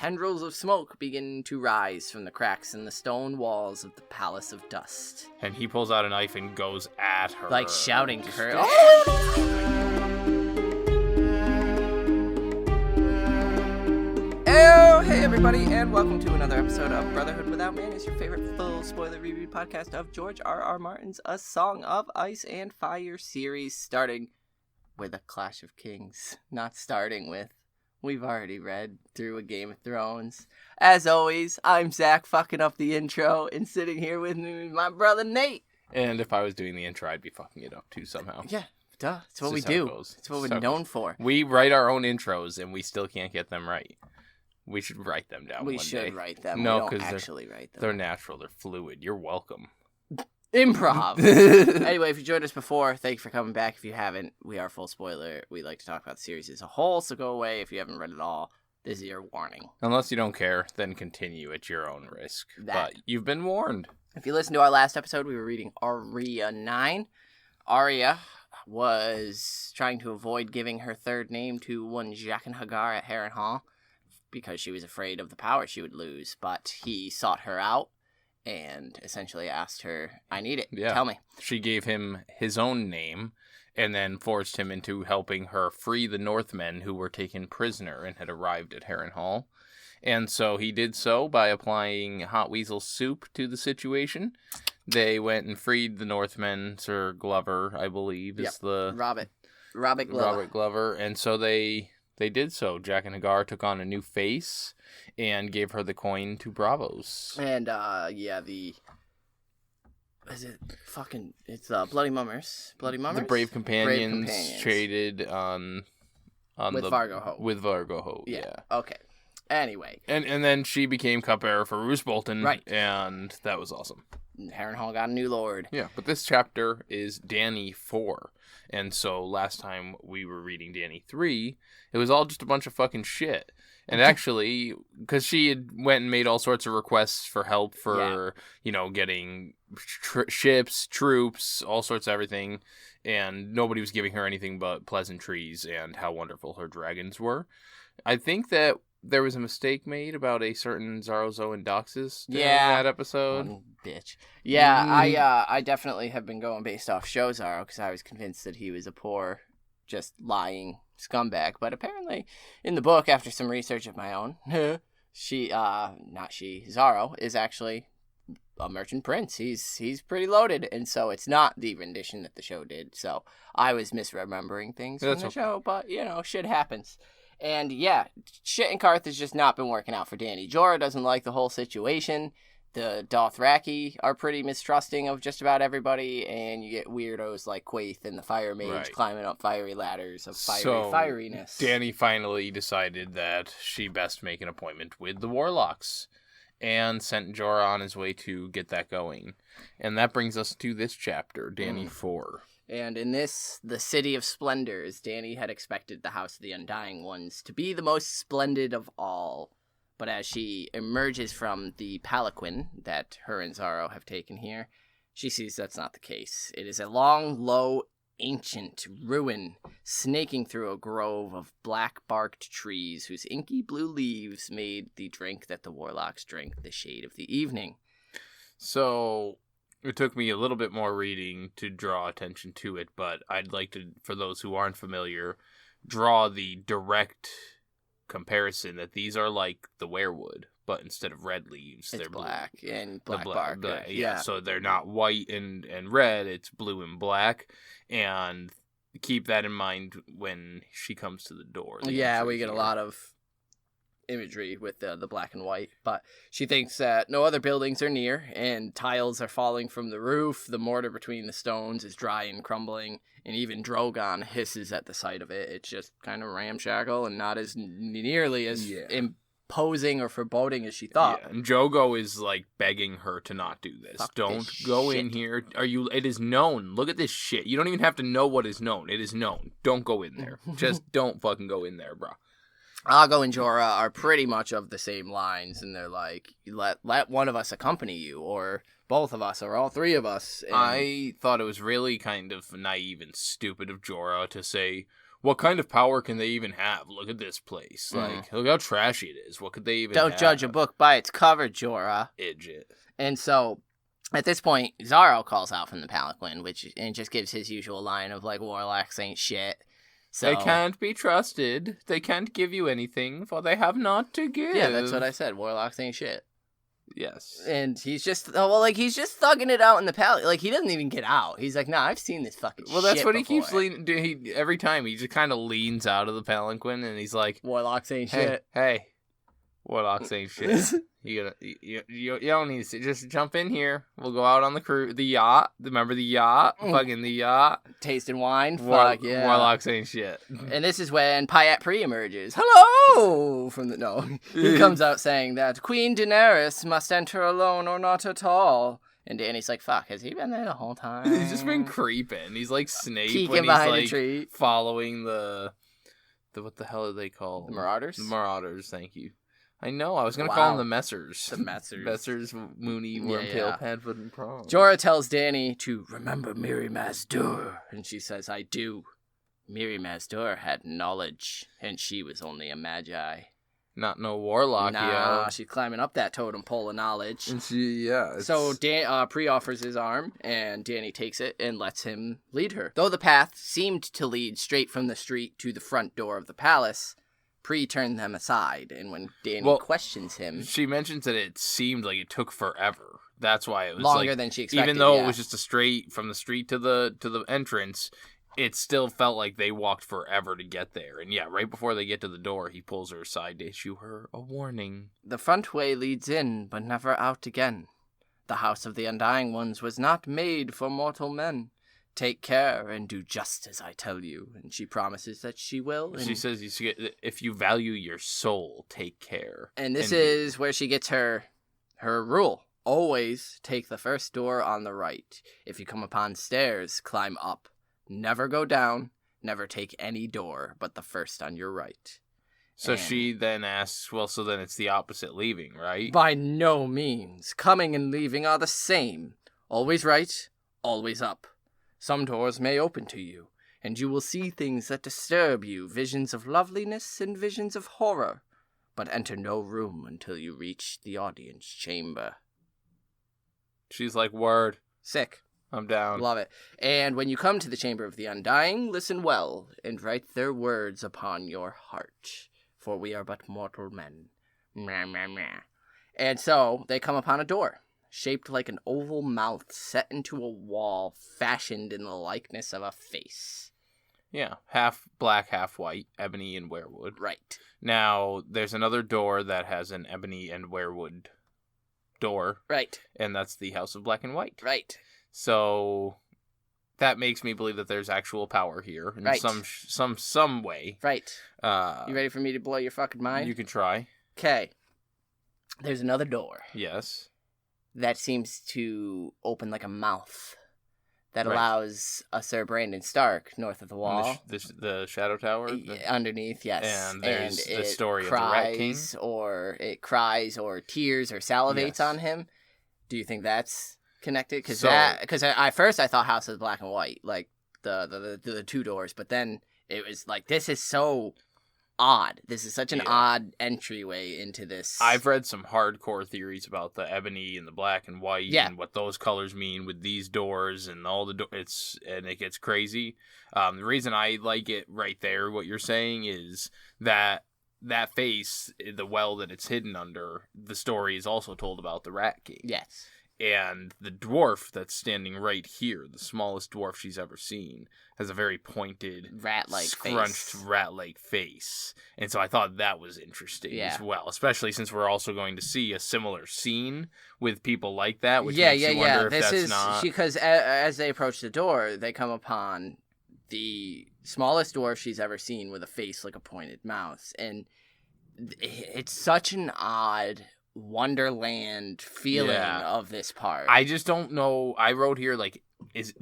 tendrils of smoke begin to rise from the cracks in the stone walls of the Palace of Dust. And he pulls out a knife and goes at her. Like shouting to her. Oh, hey everybody, and welcome to another episode of Brotherhood Without Manners, your favorite full spoiler reread podcast of George R.R. Martin's A Song of Ice and Fire series, starting with A Clash of Kings, not starting with we've already read through a Game of Thrones. As always, I'm Zach, fucking up the intro, and sitting here with me, my brother Nate. And if I was doing the intro, I'd be fucking it up too somehow. Yeah, duh. It's what we just how it do. goes. It's what we're known for. We write our own intros, and we still can't get them right. We should write them down. We one should day. write them. No, we don't because actually write them. They're natural. They're fluid. You're welcome. Improv. Anyway, if you joined us before, thank you for coming back. If you haven't, we are full spoiler. We like to talk about the series as a whole, so go away if you haven't read it all. This is your warning. Unless you don't care, then continue at your own risk. But you've been warned. If you listened to our last episode, we were reading Arya 9. Arya was trying to avoid giving her third name to one Jaqen H'ghar at Harrenhal because she was afraid of the power she would lose, but he sought her out and essentially asked her, I need it. Yeah. Tell me. She gave him his own name and then forced him into helping her free the Northmen who were taken prisoner and had arrived at Harrenhal. And so he did so by applying hot weasel soup to the situation. They went and freed the Northmen. Sir Glover, I believe, is the... Robert Glover. Robert Glover. And so they did so. Jaqen H'ghar took on a new face and gave her the coin to Braavos. And, it's Bloody Mummers. Bloody Mummers? The Brave Companions traded on with Vargo Hope. With Vargo Hope, yeah. Okay. Anyway. And then she became cupbearer for Roose Bolton. Right. And that was awesome. Harrenhal got a new lord. Yeah, but this chapter is Dany 4. And so last time we were reading Dany 3, it was all just a bunch of fucking shit. And actually, because she had went and made all sorts of requests for help for, getting ships, troops, all sorts of everything. And nobody was giving her anything but pleasantries and how wonderful her dragons were. I think that there was a mistake made about a certain Zarozo and Doxus during that episode. Bitch. Yeah, I definitely have been going based off Shozaro because I was convinced that he was a poor, just lying scumbag. But apparently, in the book, after some research of my own, Zaro is actually a merchant prince. He's pretty loaded, and so it's not the rendition that the show did. So I was misremembering things from the show, but shit happens. And yeah, shit in Karth has just not been working out for Dany. Jorah doesn't like the whole situation. The Dothraki are pretty mistrusting of just about everybody, and you get weirdos like Quaithe and the Fire Mage climbing up fiery ladders of fieriness. Dany finally decided that she best make an appointment with the warlocks, and sent Jorah on his way to get that going. And that brings us to this chapter, Dany 4. And in this, the City of Splendors, Dany had expected the House of the Undying Ones to be the most splendid of all. But as she emerges from the palanquin that her and Zaro have taken here, she sees that's not the case. It is a long, low, ancient ruin snaking through a grove of black-barked trees whose inky blue leaves made the drink that the warlocks drink the shade of the evening. So it took me a little bit more reading to draw attention to it, but I'd like to, for those who aren't familiar, draw the direct comparison that these are like the werewood, but instead of red leaves, they're black blue. And black bark. Yeah, so they're not white and red, it's blue and black, and keep that in mind when she comes to the door. Yeah, we get a lot of imagery with the black and white, but she thinks that no other buildings are near, and tiles are falling from the roof, the mortar between the stones is dry and crumbling, and even Drogon hisses at the sight of it. It's just kind of ramshackle and not as nearly as imposing or foreboding as she thought. Yeah, and Jogo is like begging her to not do this. Don't go in here. It is known. Look at this shit. You don't even have to know what is known. It is known. Don't go in there. Just don't fucking go in there, bro. Aggo and Jorah are pretty much of the same lines, and they're like, let one of us accompany you, or both of us, or all three of us. And I thought it was really kind of naive and stupid of Jorah to say, what kind of power can they even have? Look at this place. Like, look how trashy it is. What could they even Don't judge a book by its cover, Jorah. Idiot. And so, at this point, Zaro calls out from the palanquin, and just gives his usual line of, like, warlocks ain't shit. So, they can't be trusted. They can't give you anything, for they have not to give. Yeah, that's what I said. Warlocks ain't shit. Yes. And he's just, he's just thugging it out in the palace. Like, he doesn't even get out. He's like, nah, I've seen this fucking shit. Well, that's what before. he keeps leaning. Every time, he just kind of leans out of the palanquin, and he's like, warlocks ain't shit. Hey, warlocks ain't shit. You don't need to just jump in here. We'll go out on the yacht. Remember the yacht? Fucking the yacht. Tasting wine. Fuck yeah. Warlocks ain't shit. And this is when Pyat Pri emerges. Hello! He comes out saying that Queen Daenerys must enter alone or not at all. And Dany's like, fuck, has he been there the whole time? He's just been creeping. He's like Snape peeking when he's behind like a tree. following the what the hell are they called? The Marauders? The Marauders, thank you. I know, I was going to call them the Messers. The Messers. Messers, Mooney, Wormtail, Padfoot, and Prawn. Jorah tells Dany to remember Mirri Maz Duur, and she says, I do. Mirri Maz Duur had knowledge, and she was only a magi. Not no warlock, Nah, she's climbing up that totem pole of knowledge. And So Pri offers his arm, and Dany takes it and lets him lead her. Though the path seemed to lead straight from the street to the front door of the palace, Pri turned them aside, and when Dany questions him... She mentions that it seemed like it took forever. That's why it was longer than she expected, even though it was just a straight from the street to the entrance, it still felt like they walked forever to get there. And yeah, right before they get to the door, he pulls her aside to issue her a warning. The front way leads in, but never out again. The house of the Undying Ones was not made for mortal men. Take care and do just as I tell you. And she promises that she will. She says, if you value your soul, take care. And this is where she gets her rule. Always take the first door on the right. If you come upon stairs, climb up. Never go down. Never take any door but the first on your right. So she then asks, well, so then it's the opposite leaving, right? By no means. Coming and leaving are the same. Always right, always up. Some doors may open to you, and you will see things that disturb you, visions of loveliness and visions of horror, but enter no room until you reach the audience chamber. She's like, word. Sick. I'm down. Love it. And when you come to the Chamber of the Undying, listen well, and write their words upon your heart, for we are but mortal men. Meh, meh, meh. And so, they come upon a door, shaped like an oval mouth set into a wall fashioned in the likeness of a face. Yeah, half black, half white, ebony and weirwood. Right. Now, there's another door that has an ebony and weirwood door. Right. And that's the House of Black and White. Right. So that makes me believe that there's actual power here in some way. Right. You ready for me to blow your fucking mind? You can try. Okay. There's another door. Yes. That seems to open like a mouth that allows a Sir Brandon Stark north of the wall. The Shadow Tower? Underneath, yes. And there's the story of the Rat King. Or it cries or tears or salivates on him. Do you think that's connected? Because at first I thought House of the Black and White, like the two doors, but then it was like, this is so odd. This is such an odd entryway into this. I've read some hardcore theories about the ebony and the black and white and what those colors mean with these doors and all the and it gets crazy. The reason I like it right there, what you're saying, is that face, the well that it's hidden under, the story is also told about the Rat King. Yes. And the dwarf that's standing right here, the smallest dwarf she's ever seen, has a very pointed, scrunched rat-like face. And so I thought that was interesting as well, especially since we're also going to see a similar scene with people like that, which makes you wonder if that's not... Because as they approach the door, they come upon the smallest dwarf she's ever seen with a face like a pointed mouse. And it's such an odd Wonderland feeling of this part. I just don't know. I wrote here, like,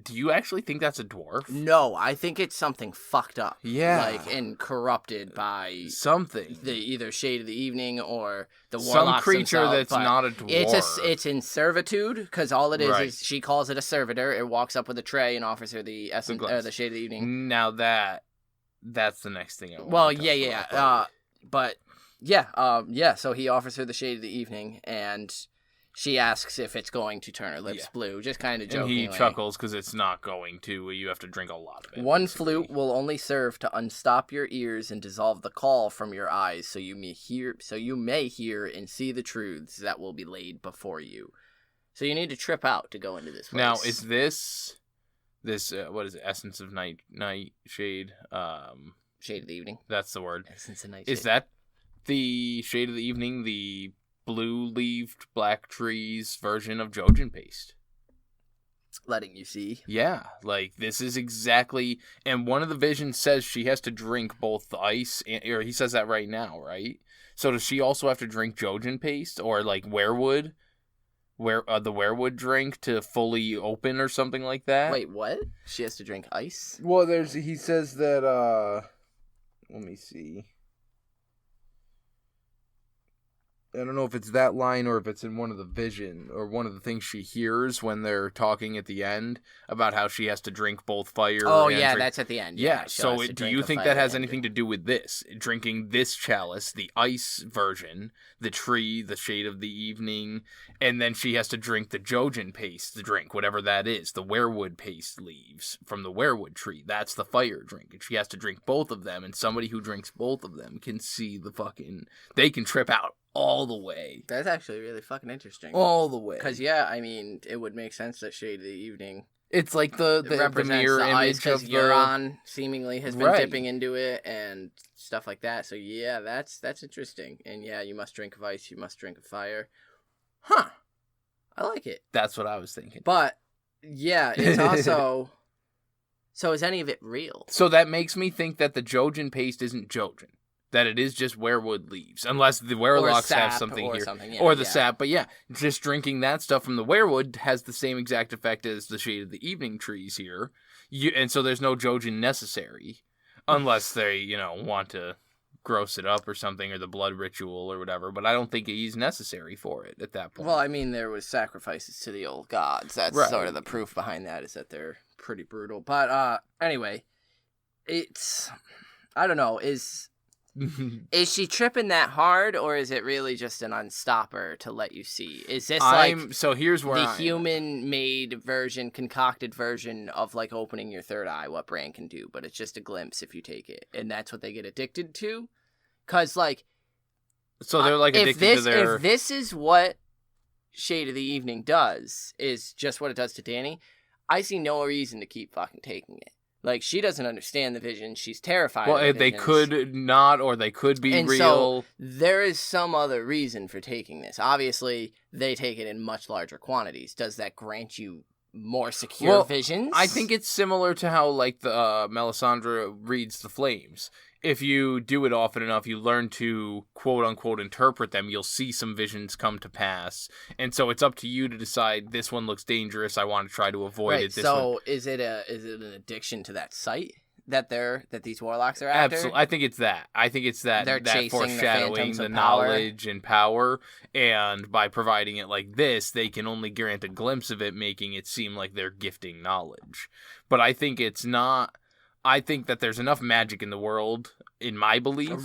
do you actually think that's a dwarf? No, I think it's something fucked up. Yeah. Like, and corrupted by something. Either Shade of the Evening or the warlocks some creature themselves, that's not a dwarf. It's in servitude, because all it is she calls it a servitor. It walks up with a tray and offers her the essence, the Shade of the Evening. Now That's the next thing I want. Well, yeah. But yeah. So he offers her the shade of the evening, and she asks if it's going to turn her lips blue, just kind of jokingly. And he chuckles because it's not going to. You have to drink a lot of it. One flute will only serve to unstop your ears and dissolve the call from your eyes, so you may hear and see the truths that will be laid before you. So you need to trip out to go into this place. Now, is this what is it? Essence of night shade? Shade of the evening. That's the word. Essence of night. Is that the shade of the evening? The blue-leaved black trees version of Jojen paste. Letting you see. Yeah, like this is exactly, and one of the visions says she has to drink both the ice, or he says that right now, right? So does she also have to drink Jojen paste, or like weirwood, the weirwood drink to fully open or something like that? Wait, what? She has to drink ice? Well, he says that, let me see. I don't know if it's that line or if it's in one of the vision or one of the things she hears when they're talking at the end about how she has to drink both fire. Oh, yeah, that's at the end. Yeah, so do you think that has anything to do with this? Drinking this chalice, the ice version, the tree, the shade of the evening, and then she has to drink the Jojen paste drink, whatever that is, the weirwood paste leaves from the weirwood tree. That's the fire drink, and she has to drink both of them, and somebody who drinks both of them can see they can trip out all the way. That's actually really fucking interesting. All the way. Because, yeah, I mean, it would make sense that Shade of the Evening... It's like the mirror image of Euron seemingly has been dipping into it and stuff like that. So, yeah, that's interesting. And, yeah, you must drink of ice, you must drink of fire. Huh. I like it. That's what I was thinking. But, yeah, it's also... So is any of it real? So that makes me think that the Jojen paste isn't Jojen. That it is just weirwood leaves, unless the warlocks have something here, or the sap. But yeah, just drinking that stuff from the weirwood has the same exact effect as the shade of the evening trees here, and so there's no Jojen necessary, unless they want to gross it up or something, or the blood ritual or whatever. But I don't think he's necessary for it at that point. Well, I mean, there was sacrifices to the old gods. That's sort of the proof behind that, is that they're pretty brutal. But anyway, it's I don't know Is she tripping that hard, or is it really just an unstopper to let you see? Is this so here's where the human-made version, concocted version of like opening your third eye, what Bran can do, but it's just a glimpse if you take it, and that's what they get addicted to? Because so they're addicted to their... If this is what Shade of the Evening does, is just what it does to Dany, I see no reason to keep fucking taking it. Like, she doesn't understand the vision. She's terrified of the they could not, or they could be real. So there is some other reason for taking this. Obviously, they take it in much larger quantities. Does that grant you more secure visions? I think it's similar to how, the Melisandre reads the flames. If you do it often enough, you learn to quote-unquote interpret them. You'll see some visions come to pass. And so it's up to you to decide, this one looks dangerous, I want to try to avoid it. So is it an addiction to that sight that these warlocks are after? Absolutely. I think it's that. I think it's that, they're that foreshadowing, the knowledge and power. And by providing it like this, they can only grant a glimpse of it, making it seem like they're gifting knowledge. But I think it's not... I think that there's enough magic in the world, in my belief,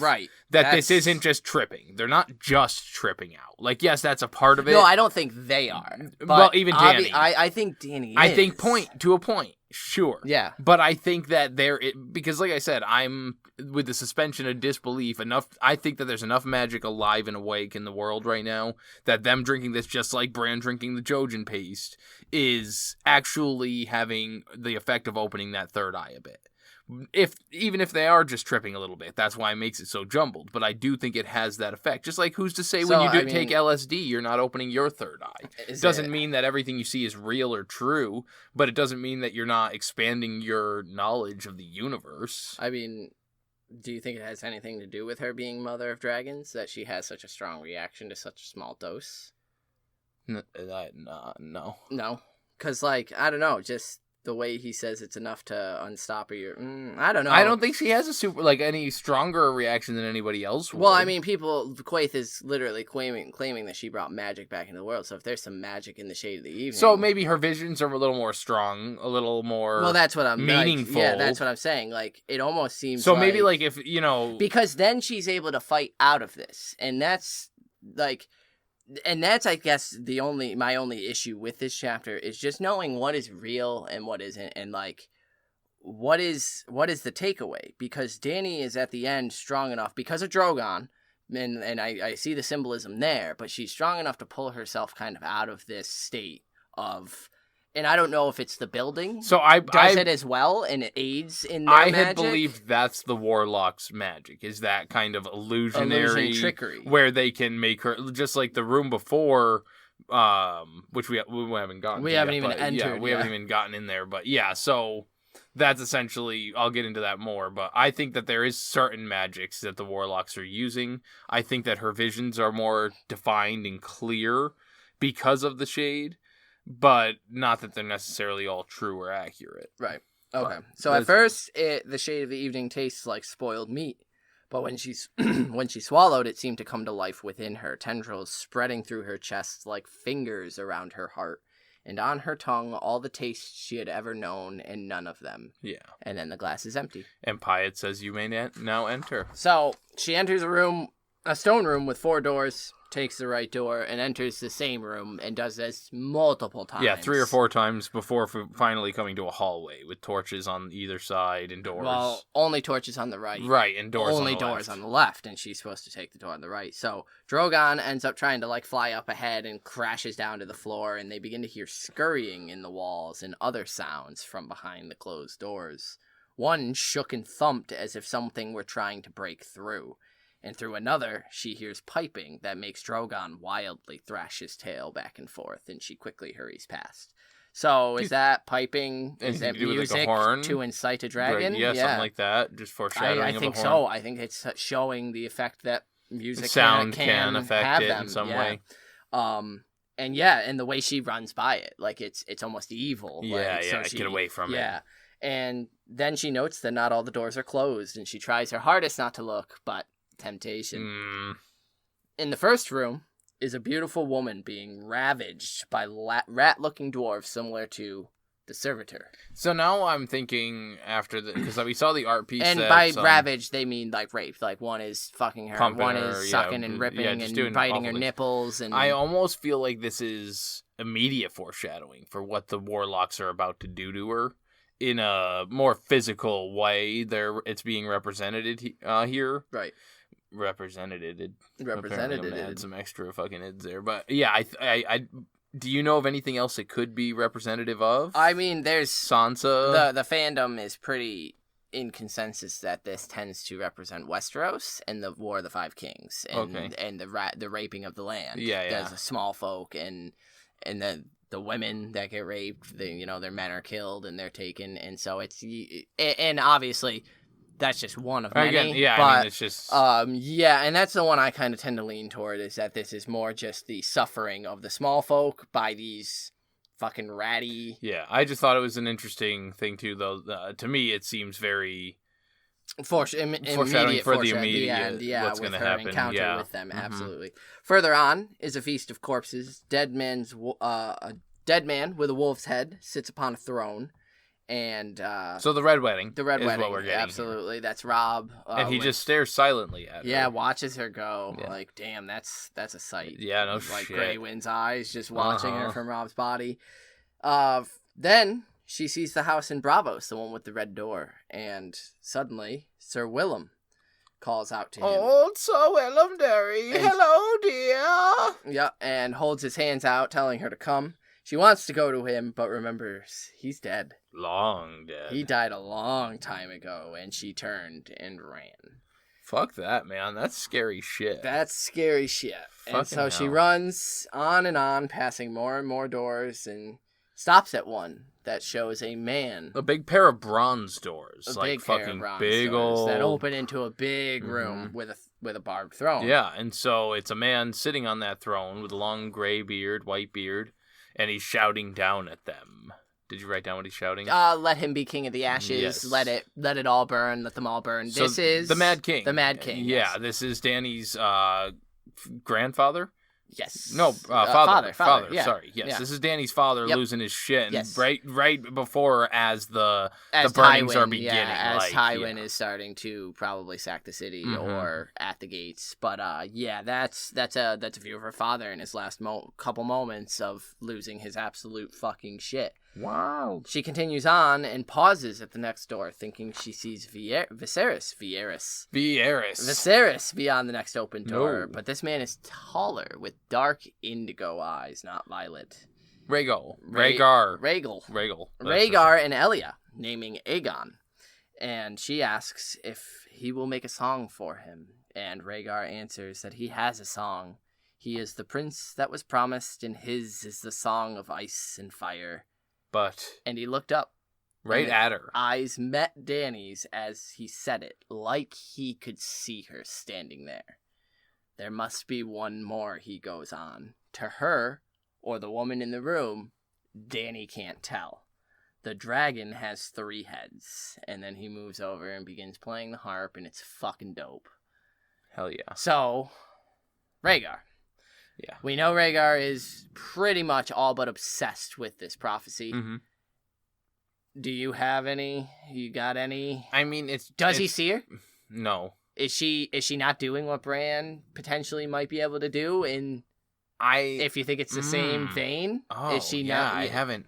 that this isn't just tripping. They're not just tripping out. Yes, that's a part of it. No, I don't think they are. But well, even Dany. I think Dany is. I think to a point, sure. Yeah. But I think that because like I said, I'm with the suspension of disbelief enough. I think that there's enough magic alive and awake in the world right now that them drinking this, just like Bran drinking the Jojen paste, is actually having the effect of opening that third eye a bit. Even if they are just tripping a little bit, that's why it makes it so jumbled. But I do think it has that effect. Just like, who's to say when you take LSD, you're not opening your third eye? It doesn't mean that everything you see is real or true, but it doesn't mean that you're not expanding your knowledge of the universe. I mean, do you think it has anything to do with her being Mother of Dragons, that she has such a strong reaction to such a small dose? No. No? Because, I don't know, just... the way he says it's enough to unstop her. I don't know. I don't think she has a super like any stronger reaction than anybody else would. Well, I mean, Quaithe is literally claiming that she brought magic back into the world. So if there's some magic in the shade of the evening, so maybe her visions are a little more strong, a little more. Well, that's what I'm meaningful. Like, yeah, that's what I'm saying. Like it almost seems so maybe like if because then she's able to fight out of this, and that's like. And that's, I guess, my only issue with this chapter is just knowing what is real and what isn't, and like, what is the takeaway? Because Dany is at the end strong enough because of Drogon, and I see the symbolism there, but she's strong enough to pull herself kind of out of this state of. And I don't know if it's the building. So I does it as well, and it aids in their magic. I had believed that's the warlocks' magic, is that kind of illusionary trickery, where they can make her just like the room before, which we haven't gotten. We haven't even entered. Yeah, we haven't even gotten in there, but yeah. So that's essentially. I'll get into that more, but I think that there is certain magics that the warlocks are using. I think that her visions are more defined and clear because of the shade. But not that they're necessarily all true or accurate. Right. Okay. So at first, the shade of the evening tastes like spoiled meat. But when she swallowed, it seemed to come to life within her, tendrils spreading through her chest like fingers around her heart. And on her tongue, all the tastes she had ever known, and none of them. Yeah. And then the glass is empty. And Piet says, "You may now enter." So she enters a stone room with 4 doors. Takes the right door and enters the same room and does this multiple times. Yeah, 3 or 4 times before finally coming to a hallway with torches on either side and doors. Well, only torches on the right. Right, and doors only on the doors left. on the left, and she's supposed to take the door on the right. So Drogon ends up trying to like fly up ahead and crashes down to the floor, and they begin to hear scurrying in the walls and other sounds from behind the closed doors. One shook and thumped as if something were trying to break through. And through another, she hears piping that makes Drogon wildly thrash his tail back and forth, and she quickly hurries past. So, is that piping? Is that music like a horn? to incite a dragon? Right, yeah, something like that. Just foreshadowing I of think a horn. so. I think it's showing the effect that music sound can affect have it them. in some yeah. way. And the way she runs by it, like it's almost evil. Yeah, like, yeah, get away from it. Yeah, and then she notes that not all the doors are closed, and she tries her hardest not to look, but temptation. In the first room is a beautiful woman being ravaged by rat-looking dwarves similar to the servitor. So now I'm thinking after because we saw the art piece, and by ravaged they mean like raped. Like one is fucking her, one is sucking and ripping and biting her nipples. And I almost feel like this is immediate foreshadowing for what the warlocks are about to do to her. In a more physical way, it's being represented here. Right. Represented. Add some extra fucking ids there, but yeah, I do you know of anything else it could be representative of? I mean, there's Sansa. The fandom is pretty in consensus that this tends to represent Westeros and the War of the Five Kings, and the raping of the land. Yeah. There's a small folk and the women that get raped, their men are killed and they're taken, and so it's and obviously. That's just one of many. Again, yeah, but, I mean, it's just... and that's the one I kind of tend to lean toward, is that this is more just the suffering of the small folk by these fucking ratty... Yeah, I just thought it was an interesting thing, too, though. To me, it seems very... foreshadowing for the immediate what's with going to her happen. encounter with them, absolutely. Further on is a feast of corpses. A dead man with a wolf's head sits upon a throne. And so the Red Wedding. The Red Wedding, what we're getting absolutely. Here. That's Robb. And he just stares silently at her. Yeah, watches her go. Yeah. Like, damn, that's a sight. Yeah, no shit. Like Grey Wind's eyes, just watching her from Robb's body. Then she sees the house in Bravos, the one with the red door, and suddenly Sir Willem calls out to him. "Old Sir Willem Derry, hello, dear." Yeah, and holds his hands out, telling her to come. She wants to go to him, but remembers he's dead. Long dead. He died a long time ago, and she turned and ran. Fuck that, man. That's scary shit. That's scary shit. And so hell. She runs on, passing more and more doors, and stops at one that shows a man. A big pair of bronze doors. A like big pair fucking of bronze big doors old... that open into a big room with a barbed throne. Yeah, and so it's a man sitting on that throne with a long gray beard, white beard, and he's shouting down at them Did you write down what he's shouting? Let him be king of the ashes. Yes. Let it all burn. Let them all burn. So This is the Mad King. The Mad King. Yeah, Yes. this is Dany's grandfather. Yes. No, father. Yeah. Sorry. Yes, Yeah. this is Dany's father Yep. losing his shit. And Yes. right before as the As burnings are Tywin, beginning. as like, Tywin yeah. is starting to probably sack the city Mhm. or at the gates. But that's a view of her father in his last couple moments of losing his absolute fucking shit. Wow. She continues on and pauses at the next door, thinking she sees Viserys beyond the next open door. No. But this man is taller with dark indigo eyes, not violet. Rhaegal. Rhaegar and Elia, naming Aegon. And she asks if he will make a song for him. And Rhaegar answers that he has a song. He is the prince that was promised, and his is the song of ice and fire. But And he looked up. right and at her. Eyes met Dany's as he said it, like he could see her standing there. There must be one more, he goes on. To her, or the woman in the room, Dany can't tell. The dragon has 3 heads. And then he moves over and begins playing the harp, and it's fucking dope. Hell yeah. So, Rhaegar. Yeah. We know Rhaegar is pretty much all but obsessed with this prophecy. Mm-hmm. Do you have any? You got any? I mean, Does he see her? No. Is she not doing what Bran potentially might be able to do? And if you think it's the same vein, Oh, is she yeah, not? I haven't.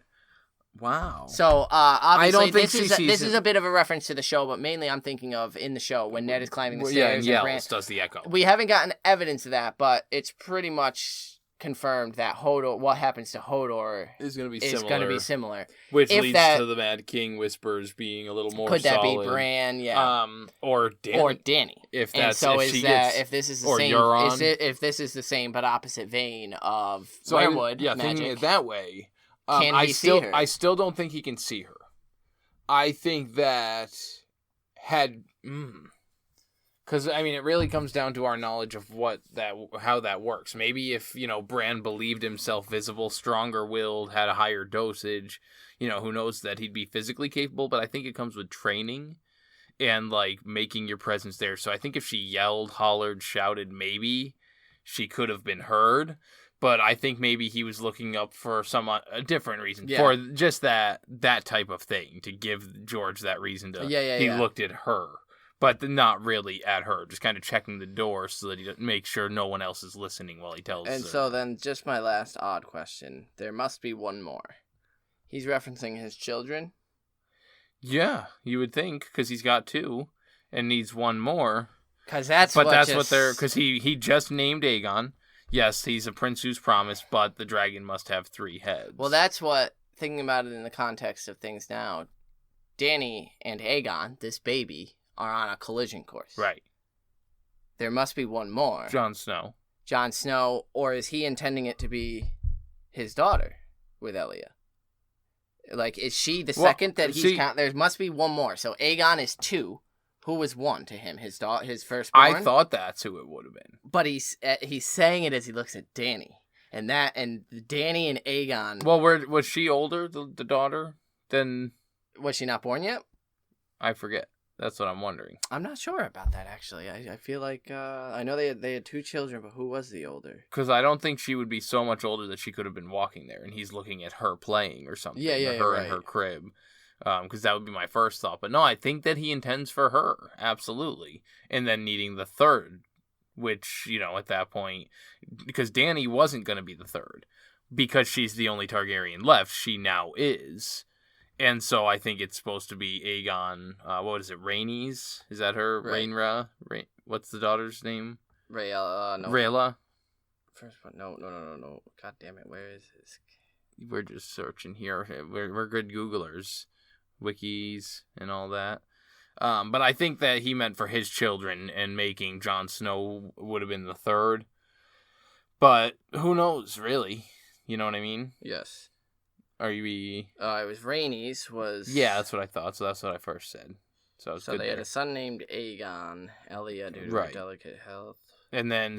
Wow. So obviously, don't think this is a bit of a reference to the show, but mainly I'm thinking of in the show when Ned is climbing the Yeah, stairs. and and Bran, yells does the echo. we haven't gotten evidence of that, but it's pretty much confirmed that Hodor. What happens to Hodor Is going to be is going to be similar. Which If leads that- to the Mad King whispers being a little more Could that solid. be Bran? Yeah. Or Dany. Or Dany. If And that's so if is she that gets, if this is the or same Euron. if this is the same but opposite vein of so Weirwood thinking magic, it that way. Can he see her? I still don't think he can see her. I think that because I mean it really comes down to our knowledge of how that works. Maybe if Bran believed himself visible, stronger willed, had a higher dosage, who knows that he'd be physically capable. But I think it comes with training and like making your presence there. So I think if she yelled, hollered, shouted, maybe she could have been heard. But I think maybe he was looking up for a different reason. Yeah. For just that type of thing, to give George that reason to... He looked at her, but not really at her. Just kind of checking the door so that he doesn't make sure no one else is listening while he tells And her. so then, just my last odd question. There must be one more. He's referencing his children? Yeah, you would think, because he's got 2 and needs one more. Because Because he just named Aegon. Yes, he's a prince who's promised, but the dragon must have 3 heads. Well, that's what, thinking about it in the context of things now, Dany and Aegon, this baby, are on a collision course. Right. There must be one more. Jon Snow. Jon Snow, or is he intending it to be his daughter with Elia? Like, is she the second that he's there must be one more. So Aegon is 2. Who was 1 to him? His firstborn? I thought that's who it would have been. But he's saying it as he looks at Dany. And Dany and Aegon... Well, was she older, the daughter, than... Was she not born yet? I forget. That's what I'm wondering. I'm not sure about that, actually. I feel like... I know they had 2 children, but who was the older? Because I don't think she would be so much older that she could have been walking there, and he's looking at her playing or something. Yeah, her right. in her crib. Because that would be my first thought. But no, I think that he intends for her. Absolutely. And then needing the 3rd, which, at that point... Because Dany wasn't going to be the 3rd. Because she's the only Targaryen left, she now is. And so I think it's supposed to be Aegon... what is it? Rhaenys? Is that her? Right. Rhaenyra? What's the daughter's name? Rhaella. No. Rhaella? First one. No. God damn it. Where is this? We're just searching here. We're good Googlers. Wikis and all that. But I think that he meant for his children, and making Jon Snow would have been the 3rd. But who knows, really? You know what I mean? Yes. Are you... It was Rhaenys was... Yeah, that's what I thought. So that's what I first said. So they had a son named Aegon, Elia due to her delicate health. And then,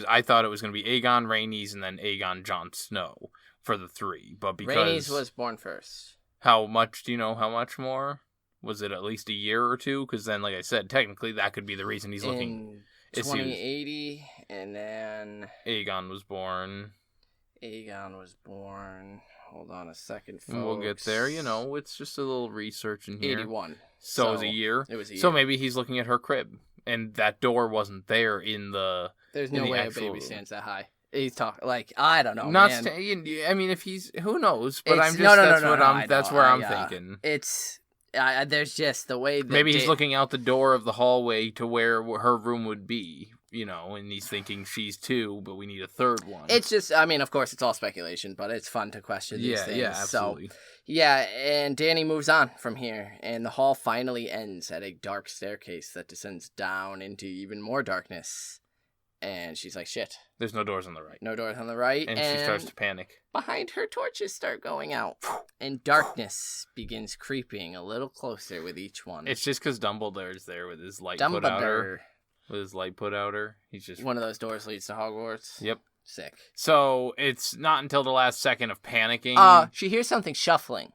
I thought it was going to be Aegon, Rhaenys, and then Aegon, Jon Snow for the 3. But because... Rhaenys was born first. How much? Do you know how much more? Was it at least a year or two? Because then, like I said, technically that could be the reason he's looking. In 2080, and then Aegon was born. Hold on a second, folks. We'll get there. It's just a little research in here. 81. So it was a year? It was a year. So maybe he's looking at her crib, and that door wasn't there in the... There's no way a baby stands that high. He's talking, I don't know, man. I mean, if he's... Who knows? But I'm just... That's where I'm thinking. It's... there's just the way that... Maybe he's looking out the door of the hallway to where her room would be, and he's thinking she's 2, but we need a third one. It's just, of course, it's all speculation, but it's fun to question these things. Yeah, absolutely. So, and Dany moves on from here, and the hall finally ends at a dark staircase that descends down into even more darkness. And she's like, shit. There's no doors on the right. No doors on the right. And she starts to panic. Behind her, torches start going out. And darkness begins creeping a little closer with each one. It's just because Dumbledore's there with his light put outer. With his light put outer. He's just... One of those doors leads to Hogwarts. Yep. Sick. So it's not until the last second of panicking. She hears something shuffling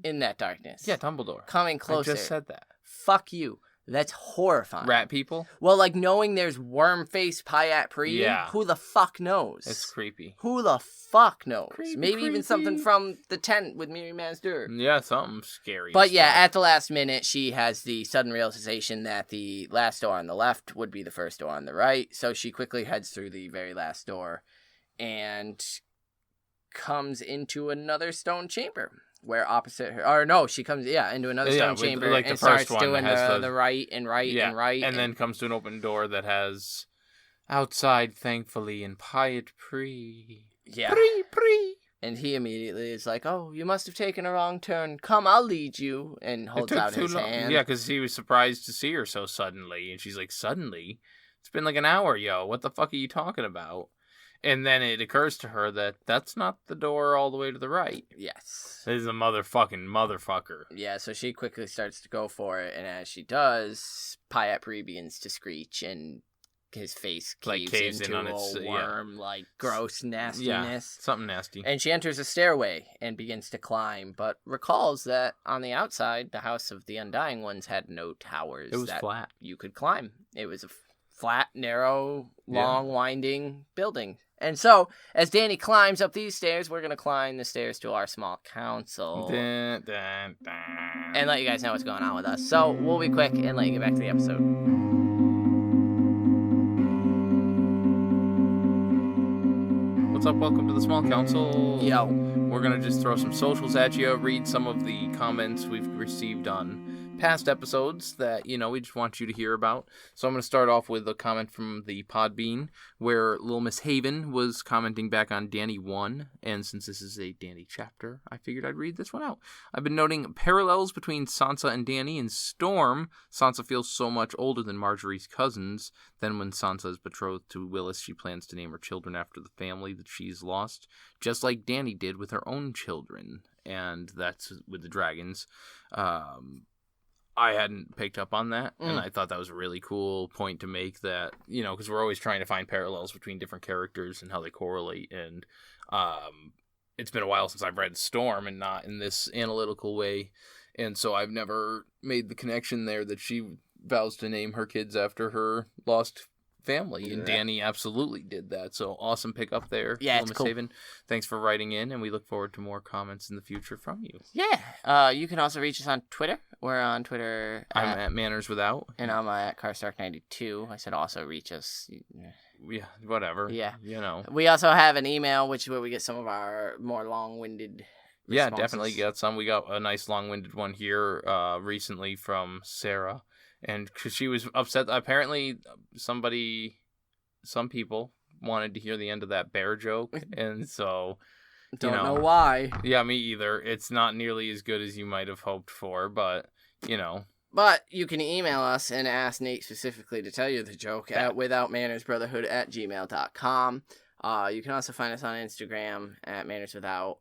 in that darkness. Yeah, Dumbledore. Coming closer. I just said that. Fuck you. That's horrifying. Rat people? Well, knowing there's worm-faced Pyat Pre, who the fuck knows? It's creepy. Who the fuck knows? Maybe creepy. Even something from the tent with Miri Mazdur. Yeah, something scary. But yeah, at the last minute, she has the sudden realization that the last door on the left would be the first door on the right. So she quickly heads through the very last door and comes into another stone chamber. Where opposite her, or no, she comes, into another stone chamber and starts doing the right and right and right. And then comes to an open door that has outside, thankfully, in Pyat Pre. Yeah. Pre. And he immediately is like, oh, you must have taken a wrong turn. Come, I'll lead you. And holds out his hand. Yeah, because he was surprised to see her so suddenly. And she's like, suddenly? It's been like an hour, yo. What the fuck are you talking about? And then it occurs to her that that's not the door all the way to the right. Yes. This is a motherfucker. Yeah, so she quickly starts to go for it, and as she does, Pyat Pre begins to screech, and his face caves into a worm, gross nastiness. Yeah, something nasty. And she enters a stairway and begins to climb, but recalls that on the outside, the house of the Undying Ones had no towers. It was flat. You could climb. It was a flat, narrow, long, winding building. And so, as Dany climbs up these stairs, we're going to climb the stairs to our small council. Dun, dun, dun. And let you guys know what's going on with us. So, we'll be quick and let you get back to the episode. What's up? Welcome to the small council. Yo. We're going to just throw some socials at you, read some of the comments we've received on past episodes that, we just want you to hear about. So I'm going to start off with a comment from the Podbean, where Little Miss Haven was commenting back on Dany 1, and since this is a Dany chapter, I figured I'd read this one out. I've been noting parallels between Sansa and Dany. In Storm, Sansa feels so much older than Marjorie's cousins. Then when Sansa is betrothed to Willis, she plans to name her children after the family that she's lost, just like Dany did with her own children, and that's with the dragons. I hadn't picked up on that, and I thought that was a really cool point to make, that, because we're always trying to find parallels between different characters and how they correlate, and it's been a while since I've read Storm, and not in this analytical way, and so I've never made the connection there that she vows to name her kids after her lost family, and Dany absolutely did that. So awesome pick up there. Yeah, it's cool. Haven. Thanks for writing in, and we look forward to more comments in the future from you. Yeah. You can also reach us on Twitter. We're on Twitter. I'm at Manners Without. And I'm at Carstark92. I said also reach us. Yeah, whatever. Yeah. We also have an email, which is where we get some of our more long-winded responses. Yeah, definitely got some. We got a nice long-winded one here recently from Sarah. And cause she was upset. Apparently, some people wanted to hear the end of that bear joke, and so don't know why. Yeah, me either. It's not nearly as good as you might have hoped for, but But you can email us and ask Nate specifically to tell you the joke at withoutmannersbrotherhood@gmail.com. You can also find us on Instagram at mannerswithout.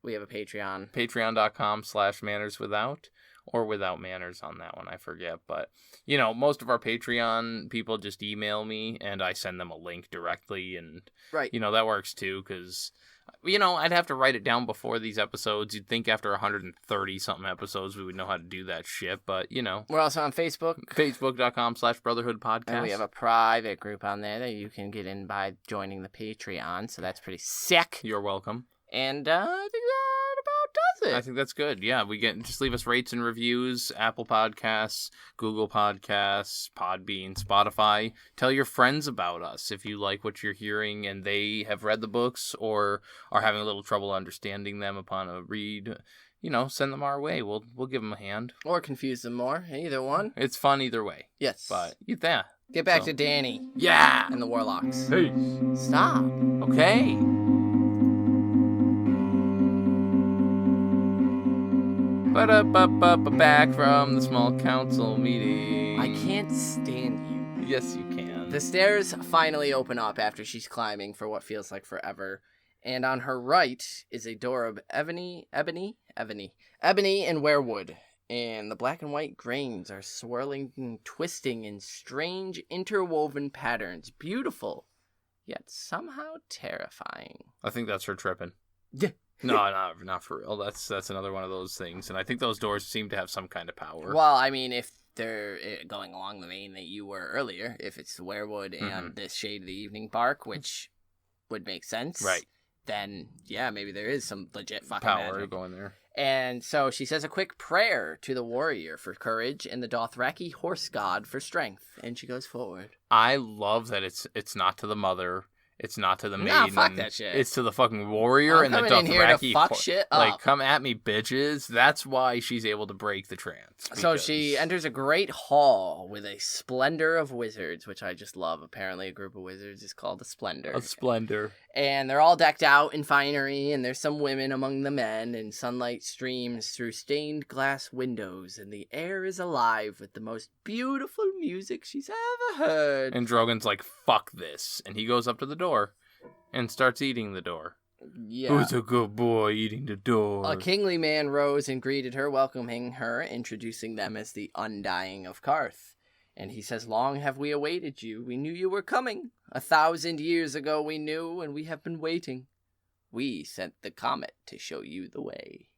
We have a Patreon. Patreon.com/mannerswithout. or Without Manners on that one, I forget. But, most of our Patreon people just email me, and I send them a link directly, and, Right. that works too, because, I'd have to write it down before these episodes. You'd think after 130-something episodes we would know how to do that shit, but, We're also on Facebook. Facebook.com/Brotherhood Podcast. And we have a private group on there that you can get in by joining the Patreon, so that's pretty sick. You're welcome. And I think that about does it. I think that's good. Yeah, just leave us rates and reviews. Apple Podcasts, Google Podcasts, Podbean, Spotify. Tell your friends about us if you like what you're hearing and they have read the books or are having a little trouble understanding them upon a read. Send them our way. We'll give them a hand. Or confuse them more. Either one. It's fun either way. Yes. But yeah. Get back to Dany. Yeah. And the warlocks. Hey. Stop. Okay. Back from the small council meeting. I can't stand you. Yes, you can. The stairs finally open up after she's climbing for what feels like forever. And on her right is a door of ebony and werewood. And the black and white grains are swirling and twisting in strange interwoven patterns. Beautiful, yet somehow terrifying. I think that's her tripping. Yeah. No, not for real. That's another one of those things. And I think those doors seem to have some kind of power. Well, I mean, if they're going along the vein that you were earlier, if it's the werewood and this shade of the evening bark, which would make sense. Right. Then, yeah, maybe there is some legit fucking power magic. going there. And so she says a quick prayer to the warrior for courage and the Dothraki horse god for strength. And she goes forward. I love that it's not to the mother. It's not to the maiden. Nah, fuck that shit. It's to the fucking warrior I'm and the coming in here to Dothraki. fuck shit up. Like, come at me, bitches. That's why she's able to break the trance. So she enters a great hall with a splendor of wizards, which I just love. Apparently a group of wizards is called a splendor. A splendor. And they're all decked out in finery, and there's some women among the men, and sunlight streams through stained glass windows, and the air is alive with the most beautiful music she's ever heard. And Drogon's like, fuck this. And he goes up to the door and starts eating the door. Yeah. Who's a good boy eating the door? A kingly man rose and greeted her, welcoming her, introducing them as the Undying of Karth. And he says, long have we awaited you. We knew you were coming. 1,000 years ago we knew, and we have been waiting. We sent the comet to show you the way.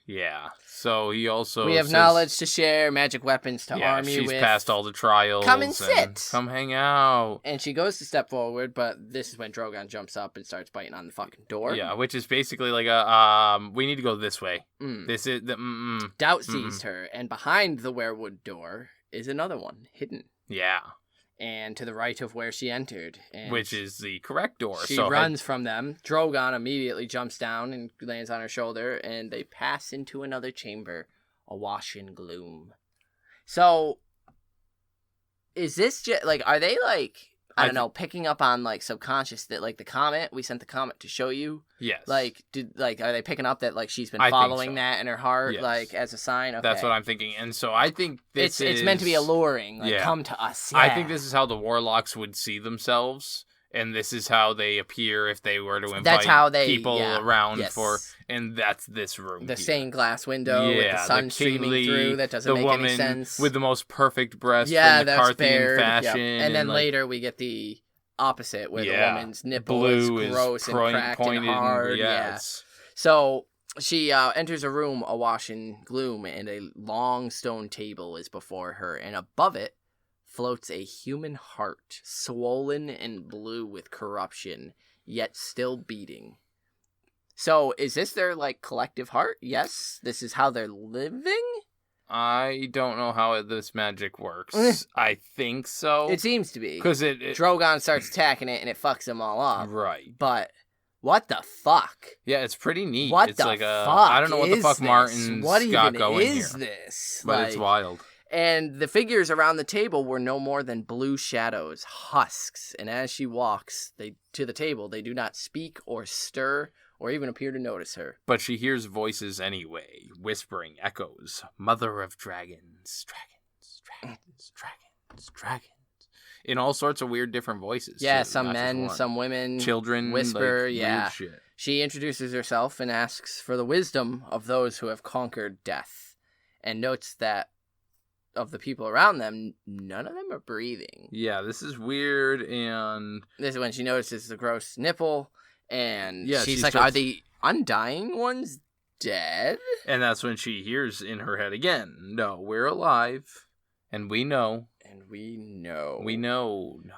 Yeah. So he also We have says, knowledge to share, magic weapons to arm you with. she's passed all the trials. Come and sit. Come hang out. And she goes to step forward, but this is when Drogon jumps up and starts biting on the fucking door. Yeah, which is basically like we need to go this way. This is the Doubt seized her, and behind the werewood door is another one, hidden. Yeah. And to the right of where she entered. And which is the correct door. She runs from them. Drogon immediately jumps down and lands on her shoulder, and they pass into another chamber, awash in gloom. So, is this just, like, are they, like, I don't know, picking up on, like, subconscious that, like, the comet, we sent the comet to show you? Yes. Like, are they picking up that, like, she's been I think following so. that in her heart, Yes. like, as a sign? Okay. That's what I'm thinking. And so I think this it's meant to be alluring. Like, come to us. Yeah. I think this is how the warlocks would see themselves. And this is how they appear if they were to invite people around for, and that's this room. The stained glass window with the sun streaming through. That doesn't make any sense. With the most perfect breast in the Parthian fashion. Yep. And then later we get the opposite, where the woman's nipple is gross and cracked and hard. So she enters a room awash in gloom, and a long stone table is before her, and above it floats a human heart, swollen and blue with corruption, yet still beating. So, is this their, like, collective heart? Yes? This is how they're living? I don't know how this magic works. I think so. It seems to be. Because Drogon starts attacking it, and it fucks them all up. Right. But what the fuck? Yeah, it's pretty neat. What it's the like fuck I don't know what the fuck this? Martin's what got even going is here. This? But it's wild. And the figures around the table were no more than blue shadows, husks. And as she walks to the table, they do not speak or stir or even appear to notice her. But she hears voices anyway, whispering echoes. Mother of dragons, dragons, dragons, dragons, dragons. In all sorts of weird different voices. Yeah, too, some men, some women. Children. Whisper, like, yeah. Weird shit. She introduces herself and asks for the wisdom of those who have conquered death. and notes that of the people around them, none of them are breathing. Yeah, this is weird, and This is when she notices the gross nipple, and Yeah, she's she like, starts- are the Undying ones dead? and that's when she hears in her head again, no, we're alive, and we know. And we know. No.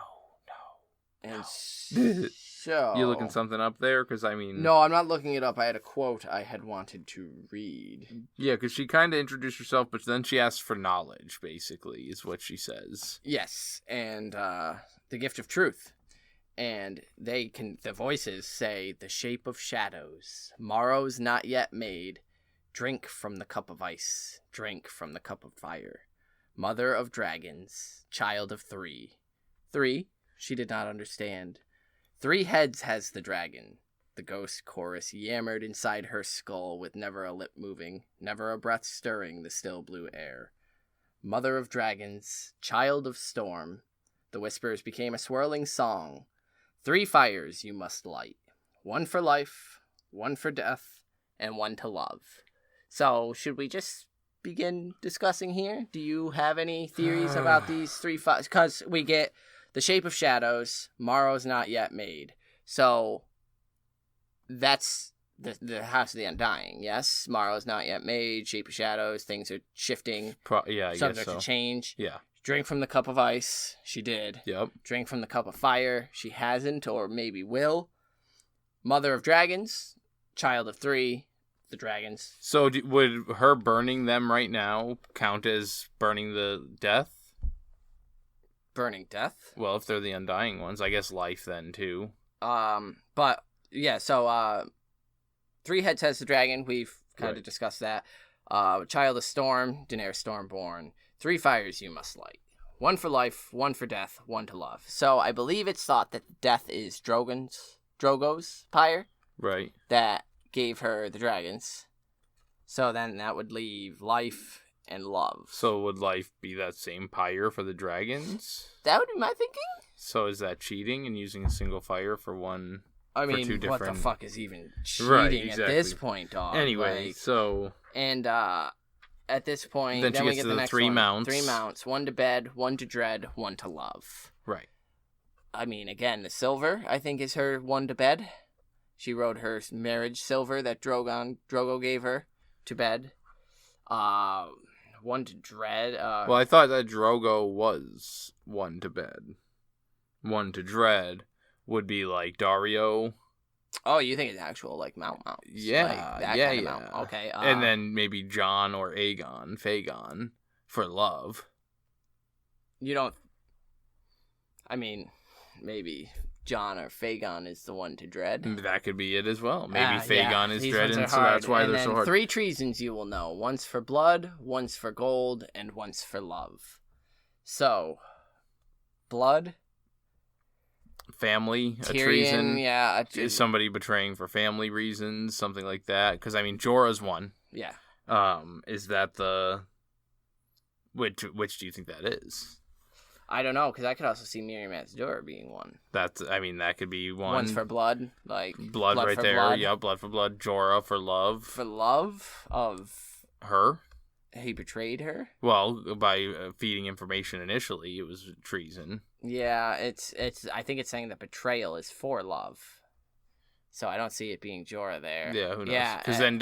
And no. so... You looking something up there? Because, I mean... No, I'm not looking it up. I had a quote I had wanted to read. Yeah, because she kind of introduced herself, but then she asks for knowledge, basically, is what she says. Yes, and the gift of truth. And the voices say, the shape of shadows, morrow's not yet made, drink from the cup of ice, drink from the cup of fire. Mother of dragons, child of three. 3, she did not understand. 3 heads has the dragon. The ghost chorus yammered inside her skull with never a lip moving, never a breath stirring the still blue air. Mother of dragons, child of storm. The whispers became a swirling song. 3 fires you must light. 1 for life, 1 for death, and 1 to love. So, should we just begin discussing here? Do you have any theories about these 3 fires? Because we get the shape of shadows, morrow's not yet made. So, that's the House of the Undying, yes? Morrow's not yet made, shape of shadows, things are shifting. Yeah, I guess Subject so. to change. Yeah. Drink from the cup of ice, she did. Yep. Drink from the cup of fire, she hasn't or maybe will. Mother of dragons, child of 3, the dragons. So would her burning them right now count as burning the death? Burning death? Well, if they're the Undying ones, I guess life then, too. But, yeah, so, 3 heads has the dragon, we've kind Right. of discussed that. Child of storm, Daenerys Stormborn. 3 fires you must light. 1 for life, 1 for death, 1 to love. So I believe it's thought that death is Drogo's pyre Right. that gave her the dragons. So then that would leave life and love. So would life be that same pyre for the dragons? That would be my thinking. So is that cheating and using a single fire for one? I For mean, 2 what the different- fuck is even cheating Right, at this exactly. point, dog? Anyway, Like, so and at this point, Then she we gets get to the the next 3 one. mounts. 3 mounts. 1 to bed, 1 to dread, 1 to love. right. I mean, again, the silver, I think, is her 1 to bed. She rode her marriage silver that Drogo gave her to bed. 1 to dread. Well, I thought that Drogo was 1 to bed. 1 to dread would be like Dario. Oh, you think it's actual, like, mounts? Yeah, Like, that yeah, kind of yeah. mount. Okay. And then maybe Jon or Fagon for love. You don't... I mean, maybe Jon or Fagon is the 1 to dread. That could be it as well. Maybe Yeah, Fagon is these dreading, ones are so that's hard. why And they're so then hard. 3 treasons you will know. 1's for blood, 1's for gold, and 1's for love. So, blood, Family, a Tyrion, treason, yeah. is somebody betraying for family reasons, something like that. Because, I mean, Jorah's 1. Yeah. Is that the... Which do you think that is? I don't know, because I could also see Miriam Matador being 1. I mean, that could be 1. 1's for blood, like... blood right for there. blood. Yeah, blood for blood. Jorah for love. For love of... Her? He betrayed her? Well, by feeding information initially, it was treason. Yeah, it's. I think it's saying that betrayal is for love. So I don't see it being Jorah there. Yeah, who knows? Yeah, Because then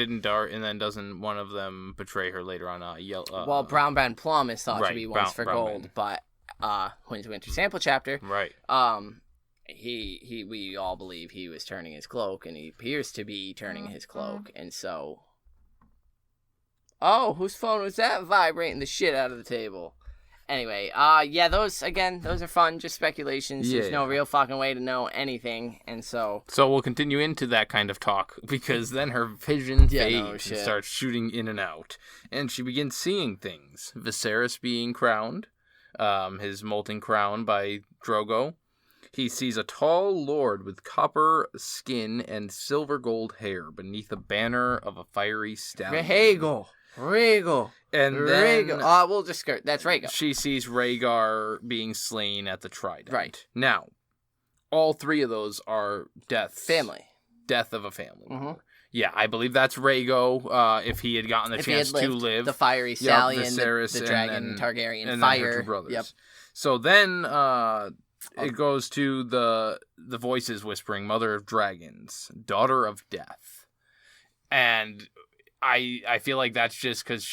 doesn't one of them betray her later on? Well, Brown Band Plum is thought to right, be once for Brown gold, Band. but Winter Sample Chapter, Right. we all believe he was turning his cloak, and he appears to be turning his cloak, and so. Oh, whose phone was that vibrating the shit out of the table? Anyway, yeah, those are fun, just speculations. There's no Yeah. real fucking way to know anything, and so... So we'll continue into that kind of talk, because then her vision Yeah, fades no and shit. starts shooting in and out. And she begins seeing things. Viserys being crowned, his molten crown by Drogo. He sees a tall lord with copper skin and silver gold hair beneath a banner of a fiery stallion. Rhaegal. And then We'll just skirt. That's Rhaegal. she sees Rhaegar being slain at the Trident. Right. Now, all 3 of those are deaths. Family. Death of a family Mhm. member. Yeah, I believe that's Rhaego. If he had gotten the chance to live, the fiery stallion, Viserys, the dragon, and Targaryen, and fire. then her two brothers. Yep. So then it goes to the voices whispering, Mother of Dragons, Daughter of Death. And I feel like that's just because